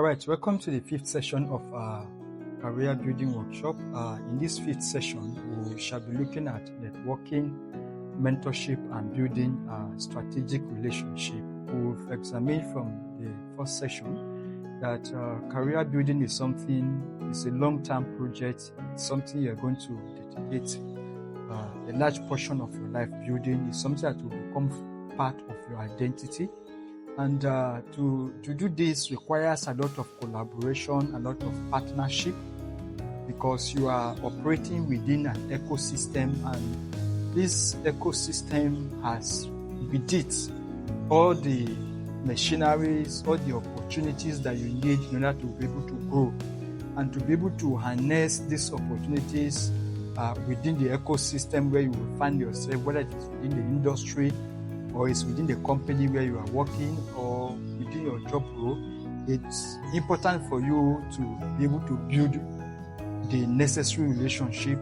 right, welcome to the fifth session of our career building workshop. In this fifth session, we shall be looking at networking, mentorship, and building a strategic relationship. We've examined from the first session that career building is a long-term project. It's something you're going to dedicate a large portion of your life building. It's something that will become part of your identity. And to do this requires a lot of collaboration, a lot of partnership, because you are operating within an ecosystem, and this ecosystem has with it all the machineries, all the opportunities that you need in order to be able to grow and to be able to harness these opportunities within the ecosystem where you will find yourself, whether it is within the industry or it's within the company where you are working or within your job role. It's important for you to be able to build the necessary relationship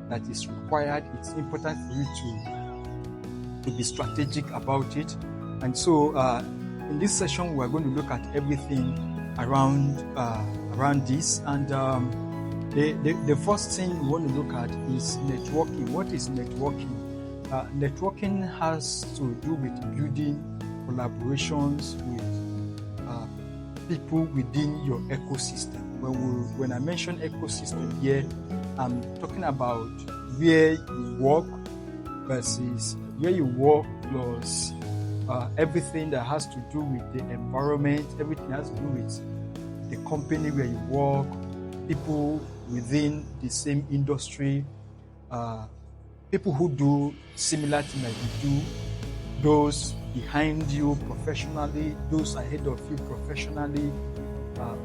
that is required. It's important for you to be strategic about it. And so in this session, we're going to look at everything around this. And the first thing we want to look at is networking. What is networking? Networking has to do with building collaborations with people within your ecosystem. When I mention ecosystem here, I'm talking about where you work versus where you work plus everything that has to do with the environment, everything has to do with the company where you work, people within the same industry, people who do similar things like you do, those behind you professionally, those ahead of you professionally.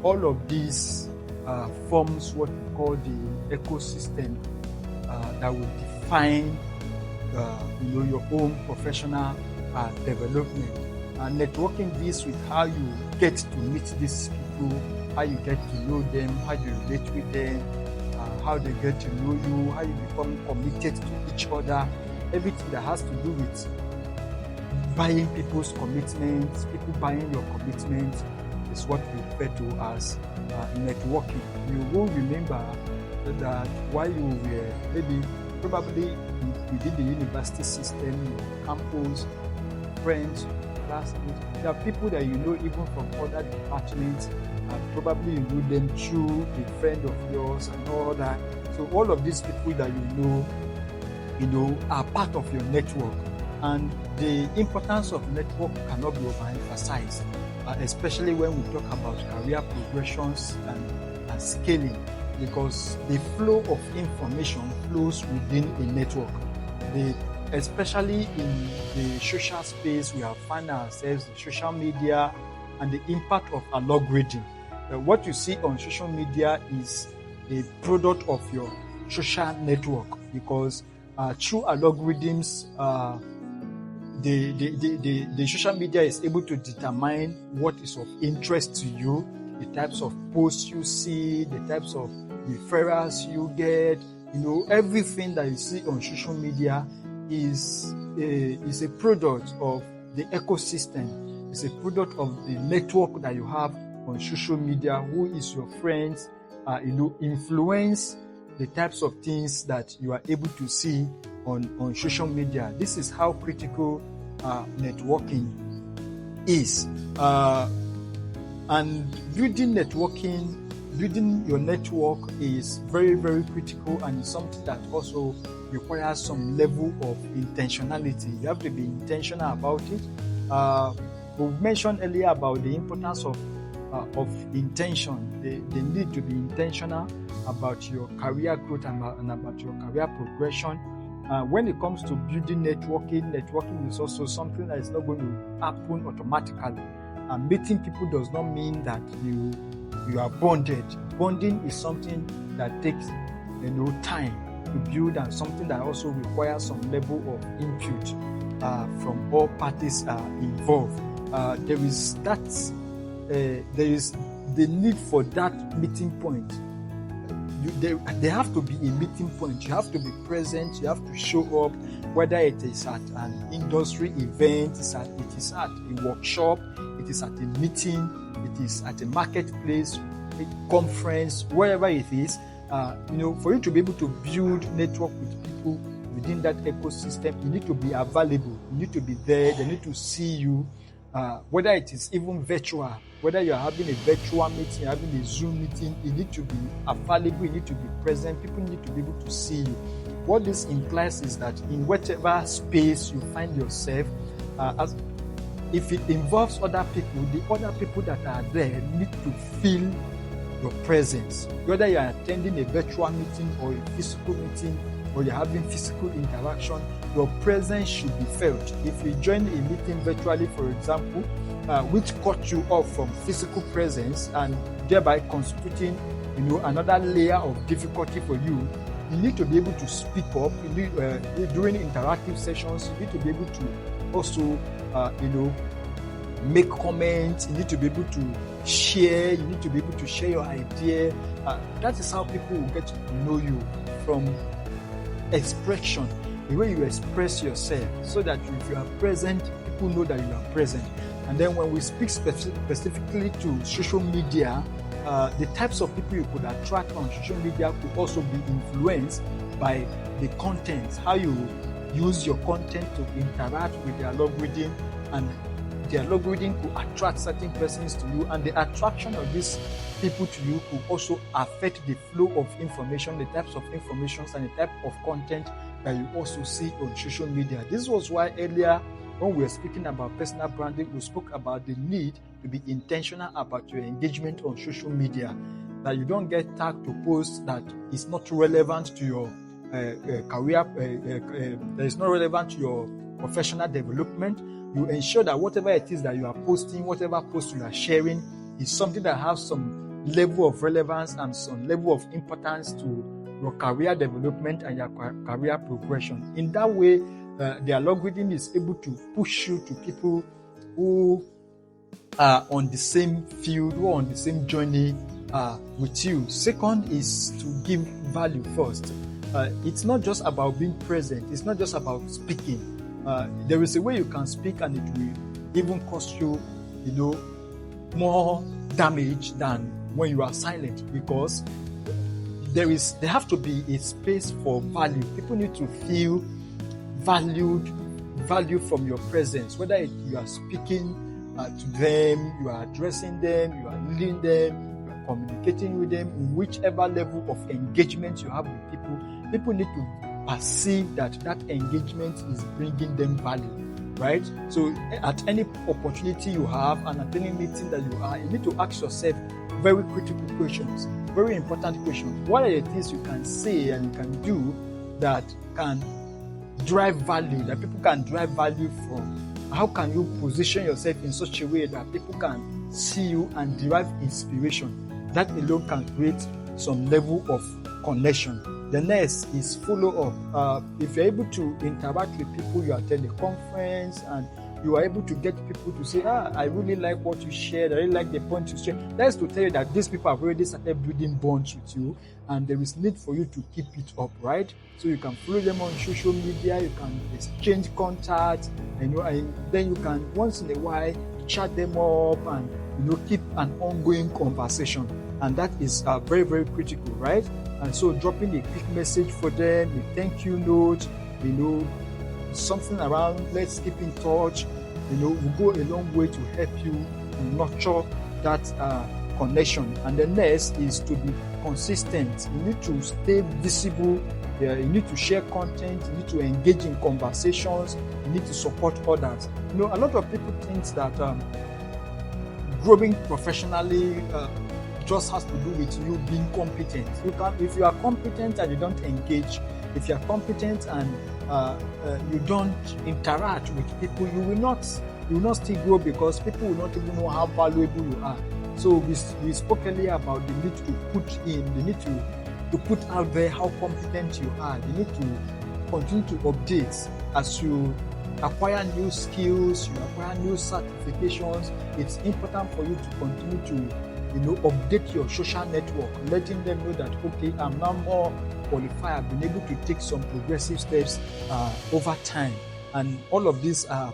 All of these forms what we call the ecosystem that will define your own professional development. Networking deals with how you get to meet these people, how you get to know them, how you relate with them, how they get to know you, how you become committed to each other, everything that has to do with buying people's commitments, people buying your commitment is what we refer to as networking. You will remember that while you were probably within the university system, your campus, friends, classmates, there are people that you know even from other departments. Probably you know them through a friend of yours and all that. So all of these people that you know are part of your network. And the importance of network cannot be overemphasized, especially when we talk about career progressions and scaling, because the flow of information flows within a network. Especially in the social space, we have found ourselves in social media and the impact of algorithm. What you see on social media is a product of your social network, because through algorithms, the social media is able to determine what is of interest to you, the types of posts you see, the types of referrals you get. Everything that you see on social media is a product of the ecosystem. It's a product of the network that you have on social media. Who is your friends? Influence the types of things that you are able to see on social media. This is how critical networking is. And building your network is very, very critical, and it's something that also requires some level of intentionality. You have to be intentional about it. We mentioned earlier about the importance of intention, the need to be intentional about your career growth and about your career progression. When it comes to building networking is also something that is not going to happen automatically. Meeting people does not mean that you are bonded. Bonding is something that takes time to build, and something that also requires some level of input from all parties involved. There is the need for that meeting point. There have to be a meeting point. You have to be present. You have to show up. whether it is at an industry event, it is at a workshop, it is at a meeting, it is at a marketplace, a conference, wherever it is. For you to be able to build network with people within that ecosystem, you need to be available. You need to be there. They need to see you. Whether it is even virtual, whether you are having a virtual meeting, having a Zoom meeting, you need to be available, you need to be present, people need to be able to see you. What this implies is that in whatever space you find yourself, if it involves other people, the other people that are there need to feel your presence. Whether you are attending a virtual meeting or a physical meeting, or you're having physical interaction, your presence should be felt. If you join a meeting virtually, for example, which cut you off from physical presence and thereby constituting, another layer of difficulty for you, you need to be able to speak up. During interactive sessions, you need to be able to also, make comments. You need to be able to share. You need to be able to share your idea. That is how people will get to know you, from expression, the way you express yourself, so that if you are present, people know that you are present. And then when we speak specifically to social media, the types of people you could attract on social media could also be influenced by the content, how you use your content to interact with their algorithm, and their algorithm could attract certain persons to you, and the attraction of these people to you could also affect the flow of information, the types of information and the type of content that you also see on social media. This was why earlier, when we were speaking about personal branding, we spoke about the need to be intentional about your engagement on social media, that you don't get tagged to posts that is not relevant to your career, that is not relevant to your professional development. You ensure that whatever it is that you are posting, whatever post you are sharing, is something that has some level of relevance and some level of importance to your career development and your career progression. In that way, the algorithm is able to push you to people who are on the same field, who are on the same journey with you. Second is to give value first. It's not just about being present. It's not just about speaking. There is a way you can speak and it will even cost you, more damage than when you are silent, because there have to be a space for value. People need to feel value from your presence, whether you are speaking to them, you are addressing them, you are leading them, you are communicating with them, in whichever level of engagement you have with people. People need to perceive that engagement is bringing them value. Right? So at any opportunity you have and at any meeting that you are, you need to ask yourself very critical questions, very important questions. What are the things you can say and you can do that can drive value, that people can drive value from? How can you position yourself in such a way that people can see you and derive inspiration? That alone can create some level of connection. The next is follow up. If you're able to interact with people, you attend a conference and you are able to get people to say, I really like what you shared, I really like the point you shared. That's to tell you that these people have already started building bonds with you, and there is need for you to keep it up, right? So you can follow them on social media, you can exchange contacts, and then you can once in a while chat them up and keep an ongoing conversation. And that is very, very critical, right? And so dropping a quick message for them, a thank you note, something around let's keep in touch, will go a long way to help you nurture that connection. And the next is to be consistent. You need to stay visible. You need to share content. You need to engage in conversations. You need to support others. A lot of people think that growing professionally just has to do with you being competent. If you are competent and you don't engage, if you are competent and you don't interact with people, you will not still grow, because people will not even know how valuable you are. So we spoke earlier about the need to put out there how competent you are. You need to continue to update as you acquire new skills, you acquire new certifications. It's important for you to continue to update your social network, letting them know that, okay, I'm now more qualify, I've been able to take some progressive steps over time. And all of these are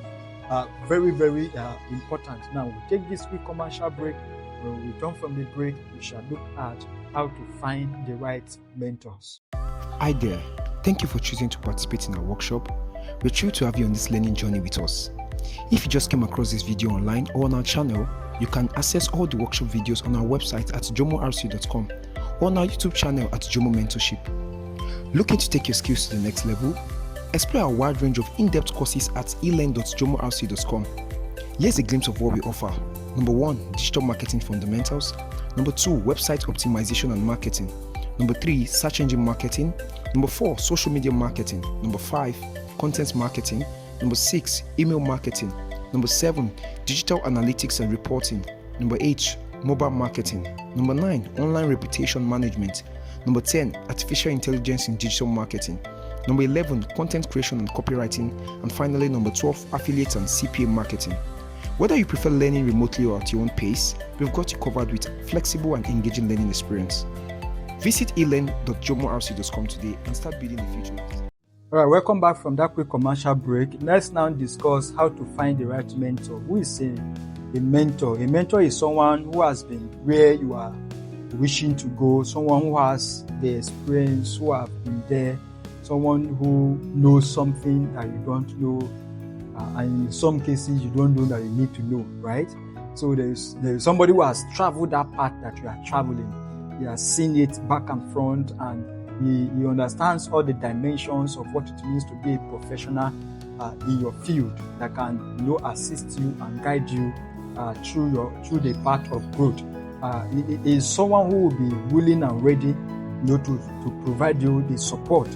very, very important. Now, we'll take this quick commercial break. When we return from the break, we shall look at how to find the right mentors. Hi there. Thank you for choosing to participate in our workshop. We're thrilled to have you on this learning journey with us. If you just came across this video online or on our channel, you can access all the workshop videos on our website at jomorc.com or on our YouTube channel at Jomo Mentorship. Looking to take your skills to the next level? Explore a wide range of in-depth courses at elearn.jomorc.com. Here's a glimpse of what we offer. Number 1, digital marketing fundamentals. Number 2, website optimization and marketing. Number 3, search engine marketing. Number 4, social media marketing. Number 5, content marketing. Number 6, email marketing. Number 7, digital analytics and reporting. Number 8, mobile marketing. Number 9, online reputation management. Number 10, artificial intelligence in digital marketing. Number 11, content creation and copywriting. And finally, number 12, affiliate and CPA marketing. Whether you prefer learning remotely or at your own pace, we've got you covered with flexible and engaging learning experience. Visit elearn.jomorc.com today and start building the future. All right, welcome back from that quick commercial break. Let's now discuss how to find the right mentor. Who is a mentor? A mentor is someone who has been where you are wishing to go, someone who has the experience, who have been there, someone who knows something that you don't know, and in some cases you don't know that you need to know, right? So there's somebody who has traveled that path that you are traveling. He has seen it back and front, and he understands all the dimensions of what it means to be a professional in your field that can assist you and guide you through the path of growth. He is someone who will be willing and ready to provide you the support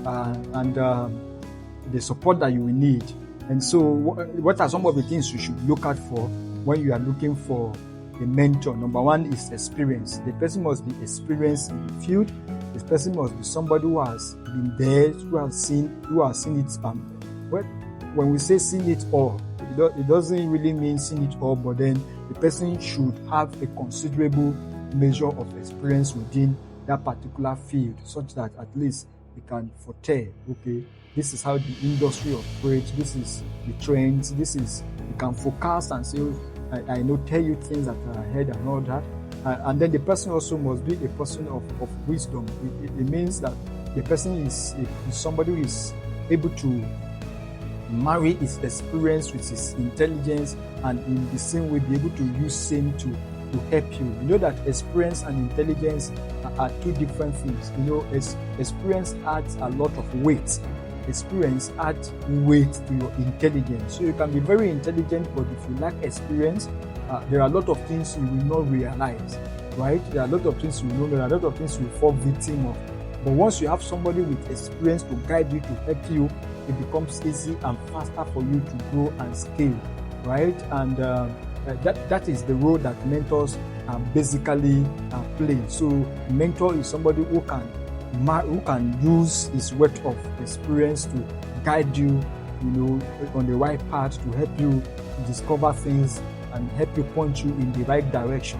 and the support that you will need. And so what are some of the things you should look out for when you are looking for a mentor? Number 1 is experience. The person must be experienced in the field. This person must be somebody who has been there, who has seen it. When we say seen it all, it doesn't really mean seen it all, but then the person should have a considerable measure of experience within that particular field, such that at least we can foretell, okay, this is how the industry operates, this is the trends, you can forecast and say, I tell you things that are ahead and all that. And then the person also must be a person of wisdom. It means that the person is somebody who is able to marry his experience with his intelligence, and in the same way be able to use same to help you. You know that experience and intelligence are two different things. Experience adds a lot of weight. Experience adds weight to your intelligence. So you can be very intelligent, but if you lack experience, there are a lot of things you will not realize, right? There are a lot of things you know, there are a lot of things you fall victim of. But once you have somebody with experience to guide you, to help you, it becomes easy and faster for you to grow and scale, right? And that is the role that mentors basically play. So mentor is somebody who can use his wealth of experience to guide you, on the right path, to help you discover things and help you point you in the right direction,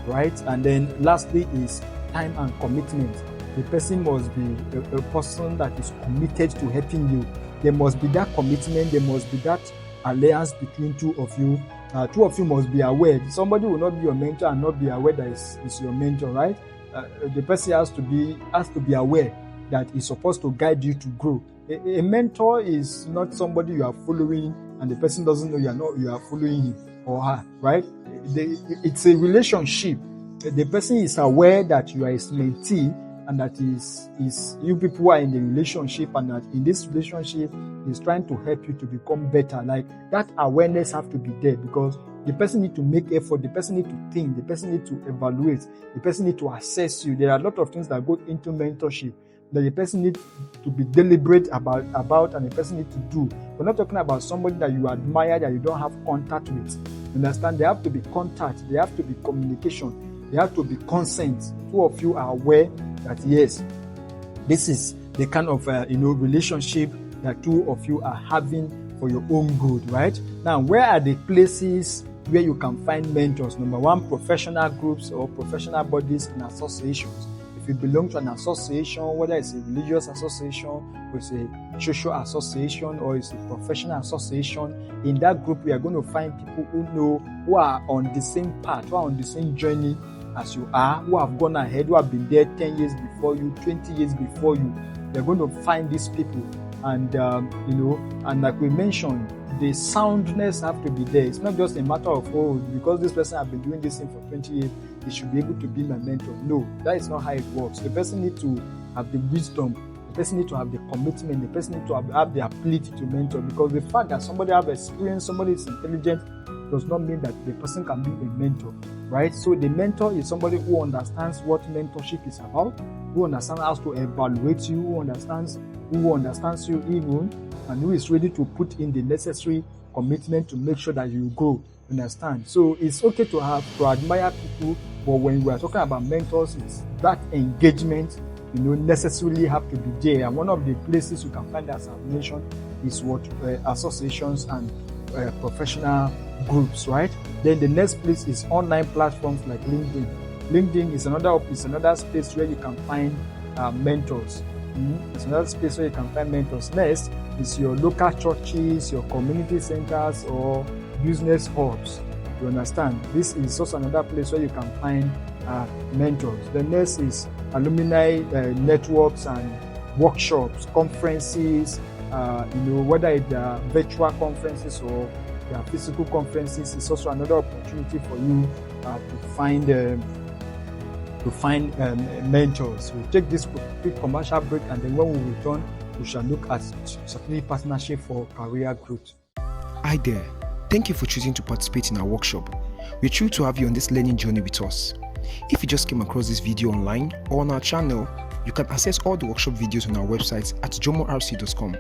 right? And then lastly is time and commitment. The person must be a person that is committed to helping you. There must be that commitment. There must be that alliance between two of you. Two of you must be aware. Somebody will not be your mentor and not be aware that is your mentor, right? The person has to be aware that he's supposed to guide you to grow. A mentor is not somebody you are following and the person doesn't know you are following him or her, right? It's a relationship. The person is aware that you are his mentee, and that is you people are in the relationship, and that in this relationship is trying to help you to become better. Like that awareness have to be there, because the person need to make effort, the person need to think, the person need to evaluate, the person need to assess you. There are a lot of things that go into mentorship that the person need to be deliberate about and the person need to do. We're not talking about somebody that you admire that you don't have contact with. You understand? There have to be contact, there have to be communication, there have to be consent. Two of you are aware that yes, this is the kind of relationship that two of you are having for your own good, right? Now, where are the places where you can find mentors? Number one, professional groups or professional bodies and associations. If you belong to an association, whether it's a religious association, or it's a social association, or it's a professional association, in that group, we are going to find people who are on the same path, who are on the same journey as you are, who have gone ahead, who have been there 10 years before you, 20 years before you. You're going to find these people. And, and like we mentioned, the soundness have to be there. It's not just a matter of, because this person has been doing this thing for 20 years, he should be able to be my mentor. No, that is not how it works. The person needs to have the wisdom. The person needs to have the commitment. The person needs to have the ability to mentor. Because the fact that somebody has experience, somebody is intelligent, does not mean that the person can be a mentor, right? So the mentor is somebody who understands what mentorship is about, who understands how to evaluate you, who understands you even, and who is ready to put in the necessary commitment to make sure that you grow. Understand? So it's okay to admire people, but when we are talking about mentors, it's that engagement, necessarily have to be there. And one of the places you can find that, as I mentioned, is what associations and professional groups, right? Then the next place is online platforms like LinkedIn. LinkedIn is another space where you can find mentors. It's another space where you can find mentors. Next is your local churches, your community centers, or business hubs. You understand? This is also another place where you can find mentors. The next is alumni networks and workshops, conferences. Whether it's virtual conferences or physical conferences, is also another opportunity for you to find mentors. We'll take this quick commercial break, and then when we return, we shall look at strategic partnership for career growth. Hi there. Thank you for choosing to participate in our workshop. We're thrilled to have you on this learning journey with us. If you just came across this video online or on our channel, you can access all the workshop videos on our website at jomorc.com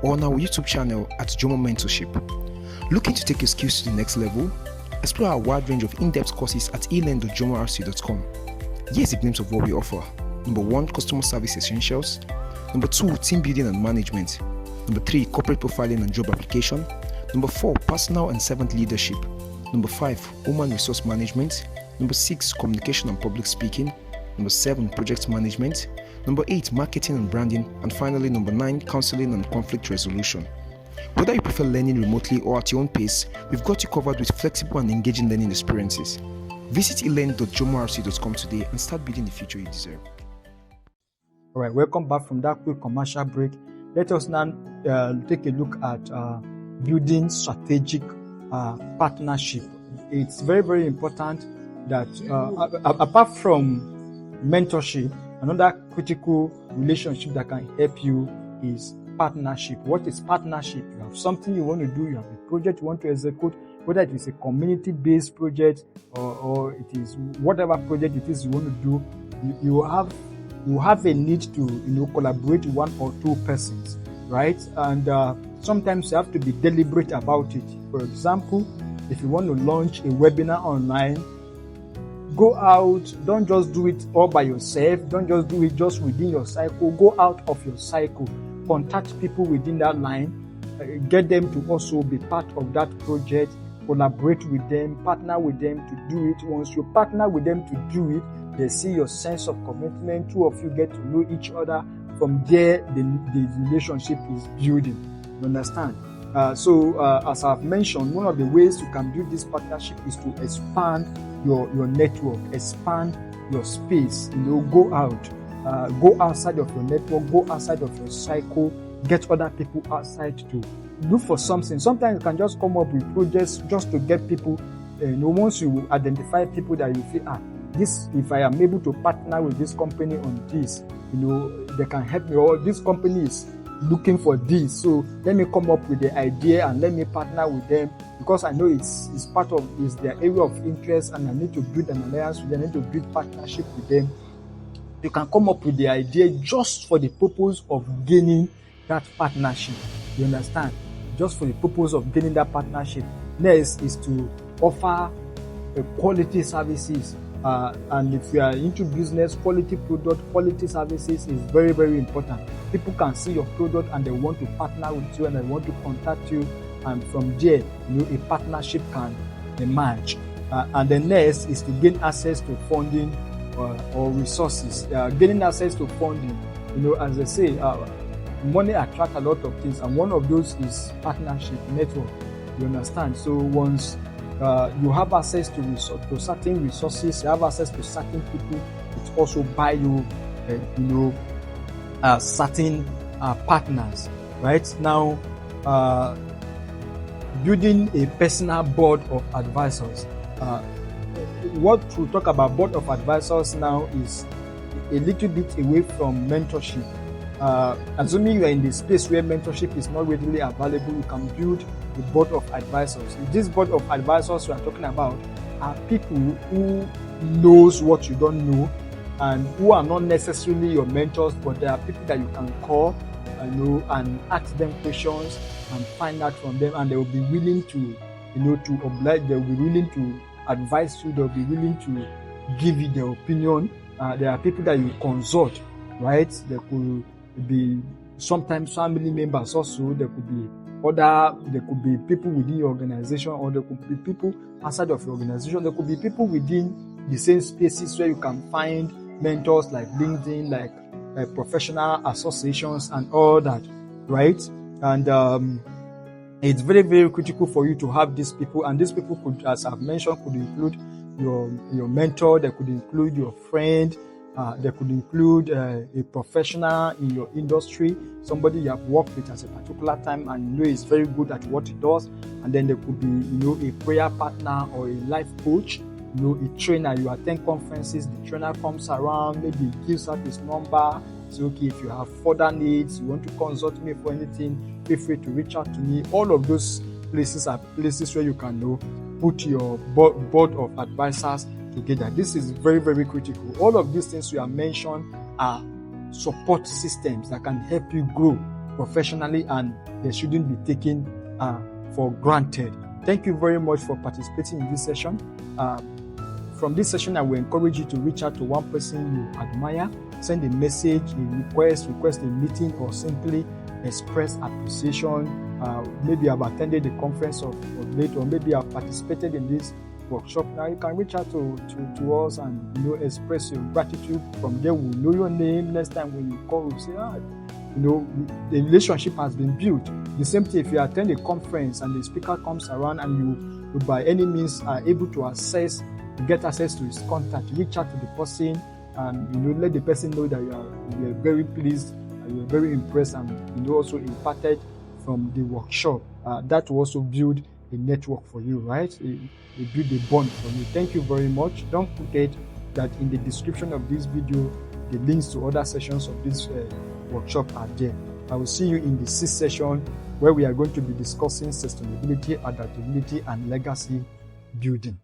or on our YouTube channel at Jomo Mentorship. Looking to take your skills to the next level? Explore our wide range of in-depth courses at elearn.jomorc.com. Here's a glimpse of what we offer. Number 1, customer service essentials. Number 2, team building and management. Number 3, corporate profiling and job application. Number 4, personal and servant leadership. Number 5, human resource management. Number 6, communication and public speaking. Number 7, project management. Number 8, marketing and branding. And finally, number 9, counseling and conflict resolution. Whether you prefer learning remotely or at your own pace, we've got you covered with flexible and engaging learning experiences. Visit elearn.jomorc.com today and start building the future you deserve. All right, welcome back from that quick commercial break. Let us now take a look at building strategic partnership. It's very, very important that apart from mentorship, another critical relationship that can help you is partnership. What is partnership? You have something you want to do, you have a project you want to execute, whether it is a community-based project or it is whatever project it is you want to do, you have a need to collaborate with 1 or 2 persons, right? And sometimes you have to be deliberate about it. For example, if you want to launch a webinar online, go out. Don't just do it all by yourself. Don't just do it just within your cycle. Go out of your cycle. Contact people within that line. Get them to also be part of that project. Collaborate with them. Partner with them to do it. Once you partner with them to do it, they see your sense of commitment. 2 of you get to know each other. From there, the relationship is building. You understand? As I've mentioned, one of the ways you can build this partnership is to expand your network, expand your space. Go out, go outside of your network, go outside of your cycle, get other people outside to look for something. Sometimes you can just come up with projects just to get people. Once you identify people that you feel, this, if I am able to partner with this company on this, they can help me, or this company is looking for this, so let me come up with the idea and let me partner with them, because I know it's their area of interest, and I need to build an alliance with them, I need to build partnership with them. You can come up with the idea just for the purpose of gaining that partnership. You understand? Just for the purpose of gaining that partnership. Next is to offer quality services. And if you are into business, quality product, quality services is very, very important. People can see your product and they want to partner with you and they want to contact you, and from there, a partnership can emerge. And the next is to gain access to funding or resources, gaining access to funding. As they say, money attracts a lot of things, and one of those is partnership, network. You understand? So once you have access to certain resources, you have access to certain people, it also buy you, certain partners. Right now, building a personal board of advisors. What we talk about board of advisors now is a little bit away from mentorship. Assuming you are in the space where mentorship is not readily available, you can build a board of advisors. This board of advisors we are talking about are people who knows what you don't know, and who are not necessarily your mentors, but they are people that you can call, and ask them questions and find out from them, and they will be willing to, to oblige. They will be willing to advise you. They will be willing to give you their opinion. There are people that you consult, right? There could be sometimes family members also. There could be people within your organization, or there could be people outside of your organization. There could be people within the same spaces where you can find mentors, like LinkedIn, like professional associations and all that, right? And it's very, very critical for you to have these people, and these people could, as I've mentioned, could include your mentor. They could include your friend. They could include a professional in your industry, somebody you have worked with at a particular time and you know is very good at what he does. And then there could be, a prayer partner or a life coach, a trainer. You attend conferences, the trainer comes around, maybe he gives out his number. Say, okay, if you have further needs, you want to consult me for anything, feel free to reach out to me. All of those places are places where you can put your board of advisors together. This is very, very critical. All of these things you have mentioned are support systems that can help you grow professionally, and they shouldn't be taken for granted. Thank you very much for participating in this session. From this session, I will encourage you to reach out to one person you admire, send a message, a request a meeting, or simply express appreciation. Maybe I've attended a conference of late, or maybe I've participated in this workshop. Now you can reach out to us and express your gratitude. From there, we'll know your name. Next time when you call, we'll say, the relationship has been built. The same thing if you attend a conference and the speaker comes around and you by any means are able to get access to his contact, reach out to the person and let the person know that you are very pleased and you are very impressed, and also imparted from the workshop. That will also build a network for you, right? It build a bond for you. Thank you very much. Don't forget that in the description of this video, the links to other sessions of this workshop are there. I will see you in the 6th session, where we are going to be discussing sustainability, adaptability, and legacy building.